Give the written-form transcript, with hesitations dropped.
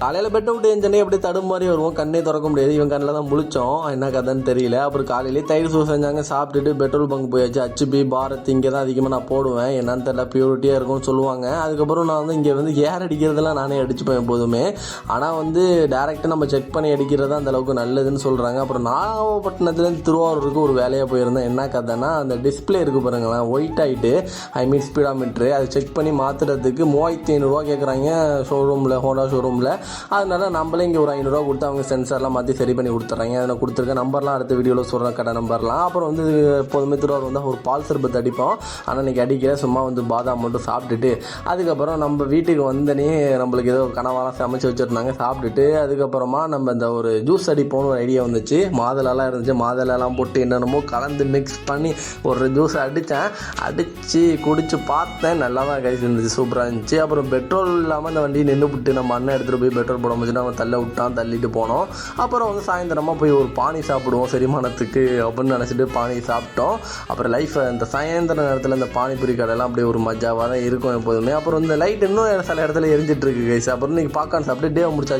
காலையில் பெட்டை விட்டு எஞ்சனே அப்படி தடுமாறி வருவோம், கண்ணே திறக்க முடியாது. இவன் கண்ணில் தான் முழிச்சோம், என்ன கதைன்னு தெரியல. அப்புறம் காலையிலேயே தயிர் சூஸ் செஞ்சாங்க, சாப்பிட்டுட்டு பெட்ரோல் பங்க் போயாச்சு. ஹெச்பி பாரத் இங்கே தான் அதிகமாக நான் போடுவேன், என்னன்னு தெரியல, பியூரிட்டியாக இருக்கும்னு சொல்லுவாங்க. அதுக்கப்புறம் நான் வந்து இங்கே வந்து ஏர் அடிக்கிறதெல்லாம் நானே அடிச்சுப்பேன் எப்போதுமே. ஆனால் வந்து டேரெக்டாக நம்ம செக் பண்ணி அடிக்கிறது அந்த அளவுக்கு நல்லதுன்னு சொல்கிறாங்க. அப்புறம் நாகப்பட்டினத்துலேருந்து திருவாரூருக்கு ஒரு வேலையாக போயிருந்தேன். என்ன கதைன்னா, அந்த டிஸ்பிளே இருக்குது பாருங்களேன், ஒயிட் ஆகிட்டு, ஐ மீன் ஸ்பீடாமீட்ரு, அதை செக் பண்ணி மாற்றுறதுக்கு 3500 கேட்குறாங்க ஷோரூமில், ஹோண்டா ஷோரூமில். அதனால நம்மளே இங்கே ஒரு 500 கொடுத்து அவங்க சென்சார்லாம் மாற்றி சரி பண்ணி கொடுத்துட்றாங்க. அதில் கொடுத்துருக்க நம்பர்லாம் அடுத்த வீடியோவில் சொல்கிறேன், கடை நம்பர்லாம். அப்புறம் வந்து எப்போதுமே திருவாரூர் வந்து ஒரு பால் சர்பத் அடிப்போம், ஆனால் இன்றைக்கி அடிக்கல, சும்மா வந்து பாதாம் மட்டும் சாப்பிட்டுட்டு அதுக்கப்புறம் நம்ம வீட்டுக்கு வந்தனே நம்மளுக்கு ஏதோ கனவாலாம் சமைச்சு வச்சுருந்தாங்க, சாப்பிட்டுட்டு அதுக்கப்புறமா நம்ம இந்த ஒரு ஜூஸ் அடிப்போம்னு ஒரு ஐடியா வந்துச்சு. மாதுளெல்லாம் இருந்துச்சு, மாதுளெல்லாம் போட்டு என்னென்னமோ கலந்து மிக்ஸ் பண்ணி ஒரு ஜூஸ் அடித்தேன். அடித்து குடித்து பார்த்தேன், நல்லா தான் கைஸ் இருந்துச்சு, சூப்பராக இருந்துச்சு. அப்புறம் பெட்ரோல் இல்லாமல் அந்த வண்டியை நின்று விட்டு நம்ம அண்ணன் எடுத்துகிட்டு போய் பெட்ரோல் போட முடிச்சுட்டு அவன் தள்ள விட்டான், தள்ளிட்டு போனோம். அப்புறம் வந்து சாயந்தரமாக போய் ஒரு பானி சாப்பிடுவோம் செரிமானத்துக்கு அப்படின்னு நினச்சிட்டு பானி சாப்பிட்டோம். அப்புறம் லைஃப் இந்த சாயந்தர நேரத்தில் இந்த பானிபூரி கடையெல்லாம் அப்படியே ஒரு மஜாவாக தான் இருக்கும் எப்போதுமே. அப்புறம் இந்த லைட் இன்னும் சில இடத்துல எரிஞ்சிட்டு இருக்கு கைஸ். அப்புறம் இன்றைக்கி பாப்கார்ன் சாப்பிட்டு டே முடிச்சாச்சு.